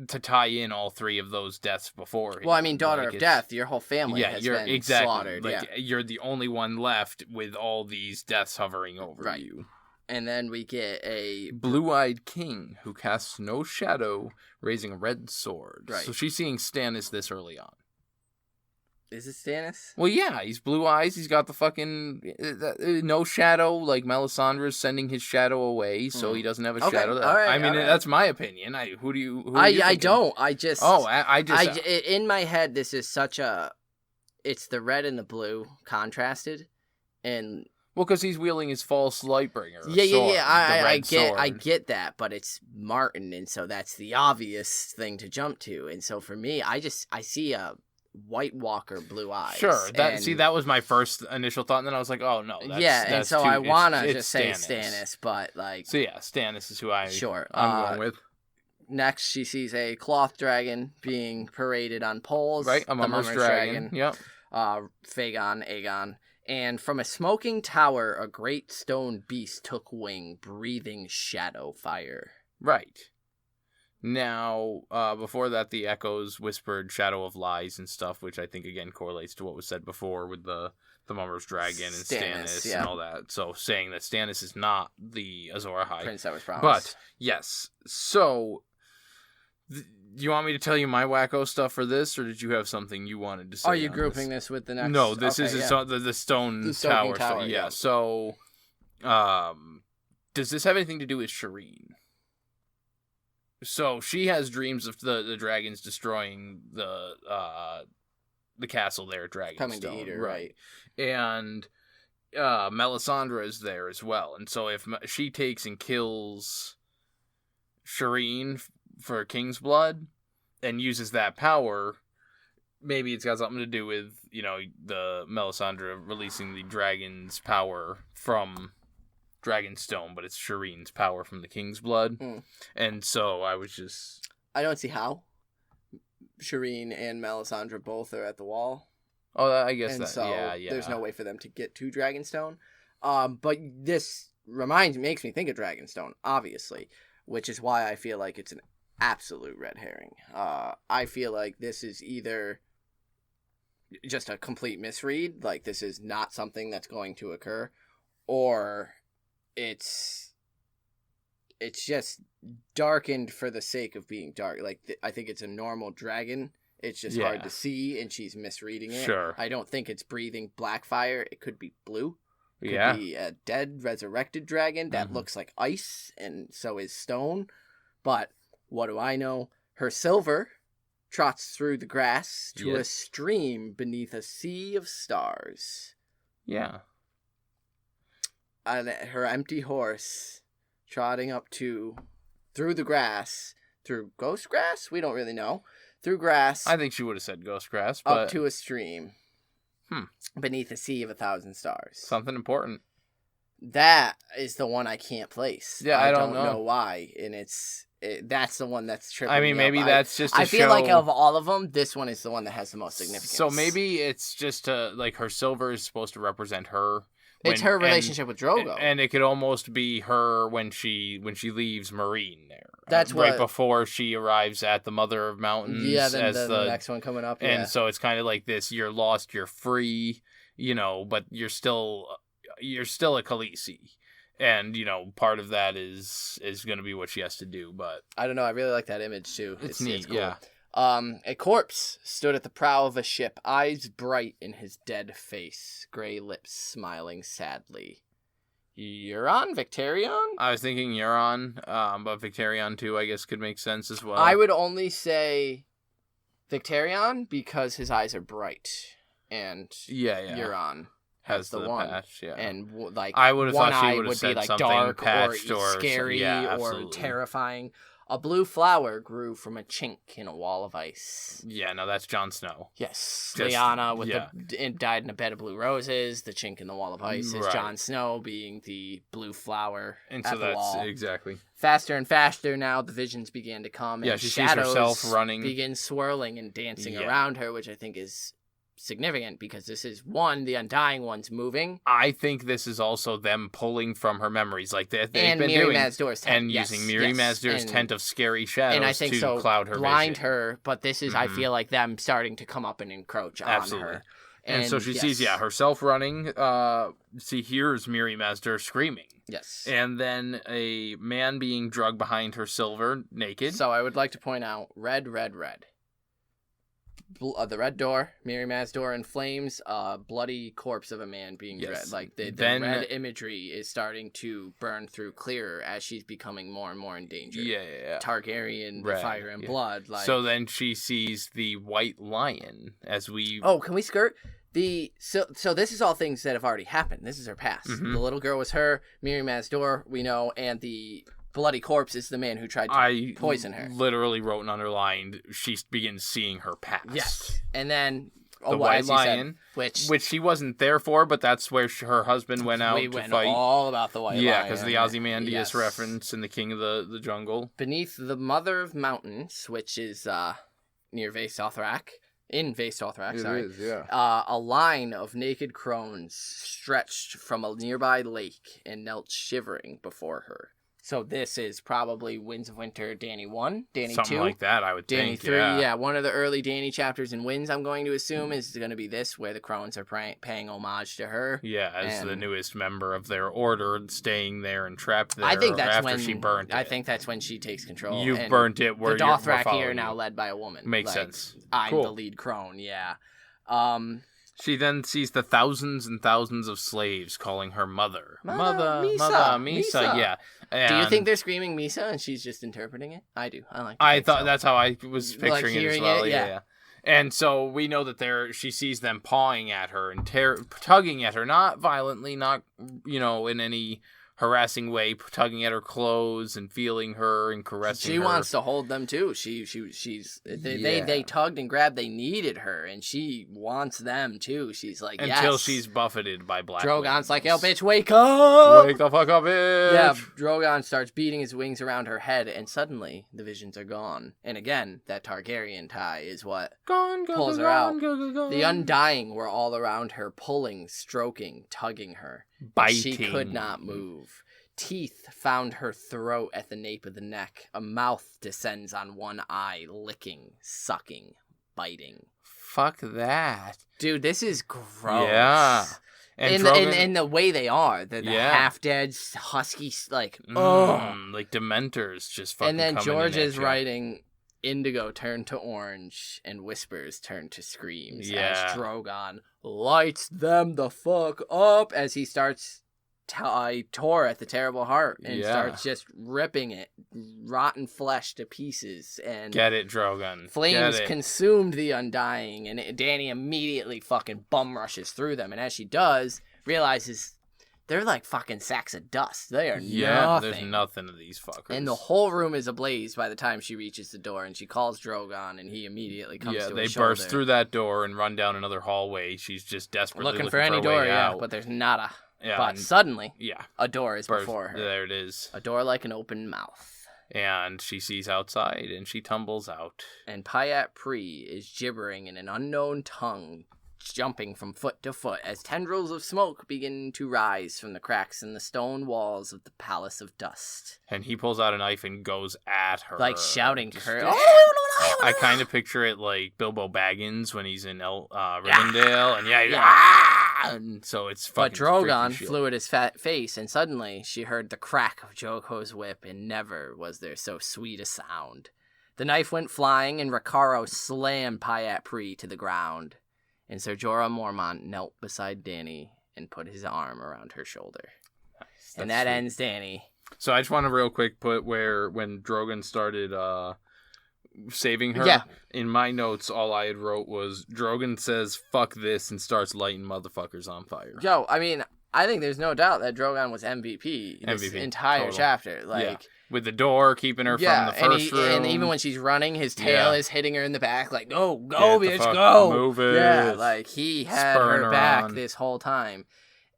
to tie in all three of those deaths before. Well, I mean, Daughter of Death, your whole family has been slaughtered. Like, you're the only one left with all these deaths hovering over you. And then we get a blue-eyed king who casts no shadow, raising a red sword. Right. So she's seeing Stannis this early on. Is it Stannis? Well, yeah, he's blue eyes. He's got the fucking no shadow. Like Melisandre's sending his shadow away, so he doesn't have a shadow. All right, I mean, that's my opinion. Who do you? I don't. I just. In my head, this is such a. It's the red and the blue contrasted, and. Well, because he's wielding his false lightbringer. Yeah. I get that, but it's Martin, and so that's the obvious thing to jump to, and so for me, I see a White Walker blue eyes. Sure. That was my first initial thought, and then I was like, oh no. That's so I wanna just say Stannis. Stannis, but like. So yeah, Stannis is who I'm going with. Next, she sees a cloth dragon being paraded on poles. Right, a Mummer's dragon. Yep. Aegon. And from a smoking tower, a great stone beast took wing, breathing shadow fire. Right. Now, before that, the echoes whispered Shadow of Lies and stuff, which I think, again, correlates to what was said before with the Mummer's Dragon and Stannis and all that. So, saying that Stannis is not the Azor Ahai. Prince that was promised. But, yes. So, do you want me to tell you my wacko stuff for this, or did you have something you wanted to say? Are you grouping this with the next? No, this is the stone tower. Yeah, so, does this have anything to do with Shireen? So she has dreams of the dragons destroying the castle there, Dragonstone. Coming to eat her, right. And Melisandre is there as well. And so if she takes and kills Shireen for King's Blood and uses that power, maybe it's got something to do with, the Melisandre releasing the dragon's power from Dragonstone, but it's Shireen's power from the King's Blood. And so I don't see how. Shireen and Melisandre both are at the wall. Oh, I guess there's no way for them to get to Dragonstone. But this makes me think of Dragonstone, obviously, which is why I feel like it's an absolute red herring. I feel like this is either just a complete misread, like this is not something that's going to occur, or it's just darkened for the sake of being dark. Like, I think it's a normal dragon. It's just hard to see, and she's misreading it. Sure. I don't think it's breathing black fire. It could be blue. It could be a dead, resurrected dragon that looks like ice, and so is stone. But what do I know? Her silver trots through the grass to a stream beneath a sea of stars. Yeah. And her empty horse trotting up through the grass, through ghost grass? We don't really know. Through grass. I think she would have said ghost grass, but... Up to a stream. Beneath a sea of 1,000 stars. Something important. That is the one I can't place. Yeah, I don't know why. And that's the one that's tripping me. I mean, maybe that's just to I feel like of all of them, this one is the one that has the most significance. So maybe it's just like her silver is supposed to represent her. It's her relationship with Drogo. And it could almost be her when she leaves Meereen there. That's right before she arrives at the Mother of Mountains. Yeah, then the next one coming up. And so it's kind of like this, you're lost, you're free, but you're still a Khaleesi. And, part of that is going to be what she has to do, but... I don't know, I really like that image, too. It's neat, it's cool. Yeah. A corpse stood at the prow of a ship, eyes bright in his dead face, gray lips smiling sadly. Euron? Victarion? I was thinking Euron, but Victarion too, I guess, could make sense as well. I would only say Victarion because his eyes are bright, and Euron has the one. Patch, yeah. And I would have one thought she eye would have would said be like something dark patched or scary or absolutely. terrifying. A blue flower grew from a chink in a wall of ice. Yeah, no, that's Jon Snow. Yes. Just- Lyanna yeah. died in a bed of blue roses. The chink in the wall of ice is Right. Jon Snow being the blue flower And at so the that's wall. exactly. Faster and faster now, the visions began to come. And Yeah, she sees shadows herself running. begin swirling and dancing Yeah. around her, which I think is significant because this is the Undying one's moving. I think this is also them pulling from her memories, like they've And been Miri doing, Mazdor's tent. and yes, using Miri yes. Mazdor's And- tent of scary shadows and I think to so, cloud her blind vision. her, but this is, I Mhm. feel like them starting to come up and encroach Absolutely. on her. And so she sees, yes. herself running. She hears Miri Mazdor screaming. Yes. And then a man being drugged behind her silver, naked. So I would like to point out red. The red door, Miri Mazdor in flames, bloody corpse of a man being Yes. red. Like the Then- red imagery is starting to burn through clearer as she's becoming more and more in danger. Yeah. Targaryen, the Red, fire and yeah. blood. Like So then she sees the white lion as we. Oh, can we skirt so this is all things that have already happened. This is her past. Mhm. The little girl was her, Miri Mazdor, we know, and the bloody corpse is the man who tried to I poison her. literally wrote and underlined. She begins seeing her past. Yes. And then The white as you said, lion, which which she wasn't there for, but that's where her husband went out we to went fight. all about the white lion. Yeah, because the Ozymandias Yes. reference in the King of the Jungle. Beneath the Mother of Mountains, which is near Vaes Dothrak, in Vaes Dothrak, sorry. Yeah. A line of naked crones stretched from a nearby lake and knelt shivering before her. So this is probably Winds of Winter, Dany 1, Dany 2. Something like that, I would Dany think. 3, yeah. one of the early Dany chapters in Winds, I'm going to assume, is going to be this, where the crones are paying homage to her. Yeah, as the And- newest member of their order, staying there and trapped there I think that's after when she burnt it. I think that's when she takes control. You've and burnt it where the we're Dothrak following here you. now led by a woman. Makes Like, sense. I'm Cool. the lead crone, yeah. She then sees the thousands and thousands of slaves calling her mother. Mother, Misa. Misa. Yeah. Do you And think they're screaming Misa and she's just interpreting it? I do. I thought that's how I was Like picturing it as hearing well. it, Yeah. yeah. And so we know that she sees them pawing at her and tugging at her, not violently, not in any harassing way, tugging at her clothes and feeling her and caressing She her. wants to hold them too. They tugged and grabbed. They needed her, and she wants them too. She's like, until yes. she's buffeted by black. Drogon's like, yo, wings. bitch, wake up! Wake the fuck up, bitch! Yeah, Drogon starts beating his wings around her head, and suddenly the visions are gone. And again, that Targaryen tie is what Gone, pulls her gone, out. gone. The Undying were all around her, pulling, stroking, tugging her. Biting. She could not move. Teeth found her throat at the nape of the neck. A mouth descends on one eye, licking, sucking, biting. Fuck that. Dude, this is gross. Yeah. And in the way they are, the Yeah. half-dead, husky, like, ugh. like Dementors just fucking And then coming George in at is ya. writing, indigo turned to orange, and whispers turned to screams. Yeah. As Drogon lights them the fuck up as he starts tore at the terrible heart and Yeah. starts just ripping it, rotten flesh to pieces. And Get it, Drogon. flames Get it. consumed the Undying, and Dany immediately fucking bum rushes through them. And as she does, realizes they're like fucking sacks of dust. They are nothing. There's nothing to these fuckers. And the whole room is ablaze by the time she reaches the door, and she calls Drogon, and he immediately comes to her they shoulder. burst through that door and run down another hallway. She's just desperately looking for any a door, way yeah, out. but there's not a. Yeah, But and- suddenly, yeah, a door is burst, before her. there it is. A door like an open mouth. And she sees outside, and she tumbles out. And Pyat Pri is gibbering in an unknown tongue, jumping from foot to foot as tendrils of smoke begin to rise from the cracks in the stone walls of the Palace of Dust. And he pulls out a knife and goes at her. Like shouting, Just- I I kind of picture it like Bilbo Baggins when he's in Rivendell, and and so it's fucking. But Drogon freaky shit. flew at his fat face, and suddenly she heard the crack of Joko's whip, and never was there so sweet a sound. The knife went flying, and Rakaro slammed Pyat Pri to the ground. And Ser Jorah Mormont knelt beside Dany and put his arm around her shoulder. Nice. And That's that sweet. ends Dany. So I just want to real quick put when Drogon started saving her. Yeah. In my notes, all I had wrote was Drogon says "fuck this" and starts lighting motherfuckers on fire. Yo, I mean, I think there's no doubt that Drogon was MVP this entire total. chapter. Like with the door keeping her from the first room. And even when she's running, his tail is hitting her in the back. Like, go, bitch, fuck, go. Move it. Yeah, like he had Spurring her back on. this whole time.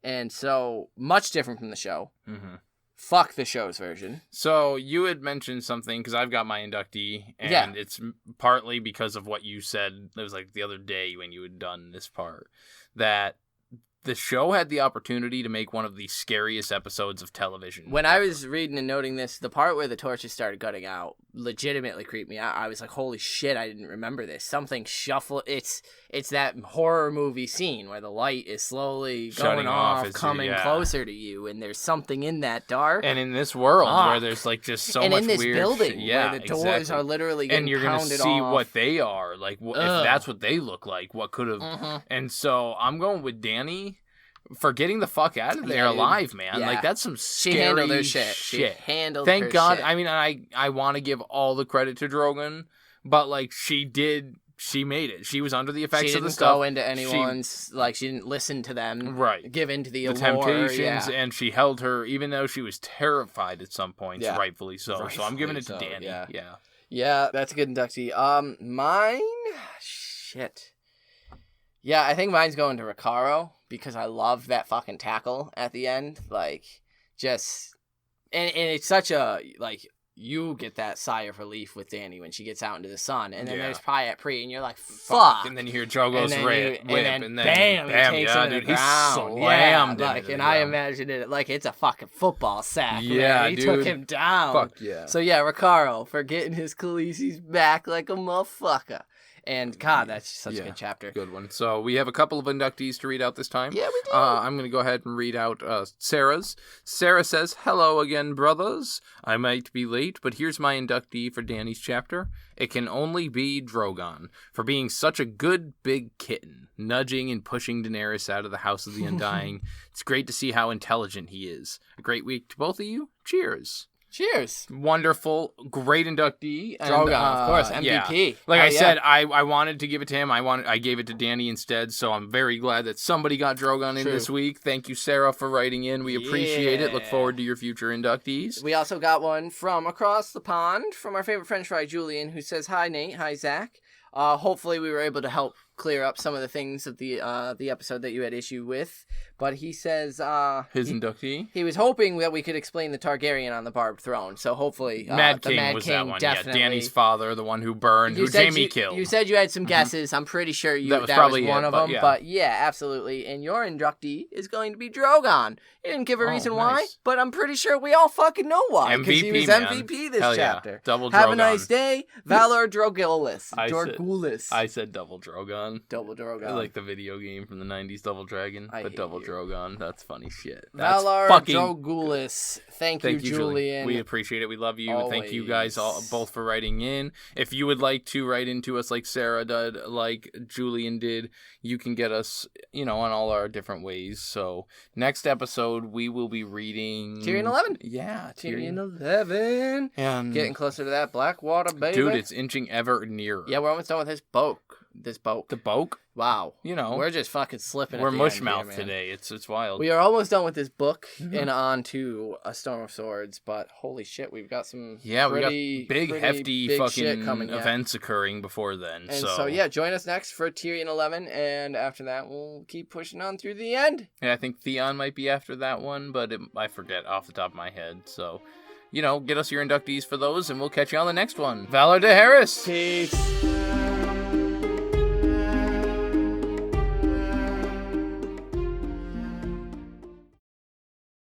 And so, much different from the show. Mm-hmm. Fuck the show's version. So you had mentioned something, because I've got my inductee, and it's partly because of what you said. It was like the other day when you had done this part, that the show had the opportunity to make one of the scariest episodes of television. When I was reading and noting this, the part where the torches started gutting out legitimately creeped me out. I was like, holy shit, I didn't remember this. Something shuffle. It's that horror movie scene where the light is slowly Shutting going off, as coming closer to you, and there's something in that dark. And in this world where there's like just so and much in this weird building shit. where the doors are literally getting and you're pounded see off. what they are, like if that's what they look like, what could have. And so I'm going with Dany for getting the fuck out of there alive, man. Yeah. Like that's some scary She handled her shit. Thank her God. shit. I mean, I want to give all the credit to Drogon, but like she made it. She was under the effects of the stuff. She didn't go into anyone's, she didn't listen to them. Right. Give in to the allure, temptations, and she held her, even though she was terrified at some points, rightfully so. So I'm giving it to Dany. Yeah, that's a good inductee. Mine? Shit. Yeah, I think mine's going to Ricaro, because I love that fucking tackle at the end. Like, just... And it's such a, you get that sigh of relief with Dany when she gets out into the sun, and then there's Pri, and you're like, fuck. And then you hear Drogo's whip, and then bam, he takes him to the ground. He slammed him. And I imagine it like it's a fucking football sack. Yeah, man. He took him down. Fuck yeah. So yeah, Ricaro for getting his Khaleesi's back like a motherfucker. And God, that's such a good chapter. Good one. So we have a couple of inductees to read out this time. Yeah, we do. I'm going to go ahead and read out Sarah's. Sarah says, "Hello again, brothers. I might be late, but here's my inductee for Dany's chapter. It can only be Drogon, for being such a good big kitten, nudging and pushing Daenerys out of the House of the Undying. It's great to see how intelligent he is. A great week to both of you. Cheers." Cheers. Wonderful, great inductee. And, Drogon, of course, MVP. Yeah. Like I said, I wanted to give it to him. I gave it to Dany instead, so I'm very glad that somebody got Drogon in this week. Thank you, Sarah, for writing in. We appreciate it. Look forward to your future inductees. We also got one from across the pond from our favorite French fry, Julian, who says, "Hi, Nate. Hi, Zach. Hopefully we were able to help clear up some of the things of the episode that you had issue with." But he says his inductee. He was hoping that we could explain the Targaryen on the barbed throne. So hopefully, Mad the King Mad was King that one. definitely. Yeah, Dany's father, the one who burned, who Jaime killed. You said you had some guesses. I'm pretty sure that was probably one of them. But yeah, absolutely. And your inductee is going to be Drogon. He didn't give a reason why, but I'm pretty sure we all fucking know why. Because he was MVP this chapter. Double Drogon. Have a nice day, Valor Drogolis. Drogolis. I said Double Drogon. Double Drogon. I like the video game from the 90s, Double Dragon, but Double Drogon. That's funny shit. That's Valar Drogolis. Thank you, Julian. We appreciate it. We love you. Always. Thank you guys all both for writing in. If you would like to write into us like Sarah did, like Julian did, you can get us, on all our different ways. So next episode, we will be reading Tyrion 11. Yeah, Tyrion 11. And getting closer to that Blackwater, baby. Dude, it's inching ever nearer. Yeah, we're almost done with this boat. The boat. Wow. We're just fucking slipping. We're mushmouth today. It's wild. We are almost done with this book and on to A Storm of Swords, but holy shit, we've got some we got big, hefty fucking coming events occurring before then. And so join us next for Tyrion 11, and after that we'll keep pushing on through the end. Yeah, I think Theon might be after that one, but I forget off the top of my head. So, get us your inductees for those, and we'll catch you on the next one. Valor Daenerys! Peace.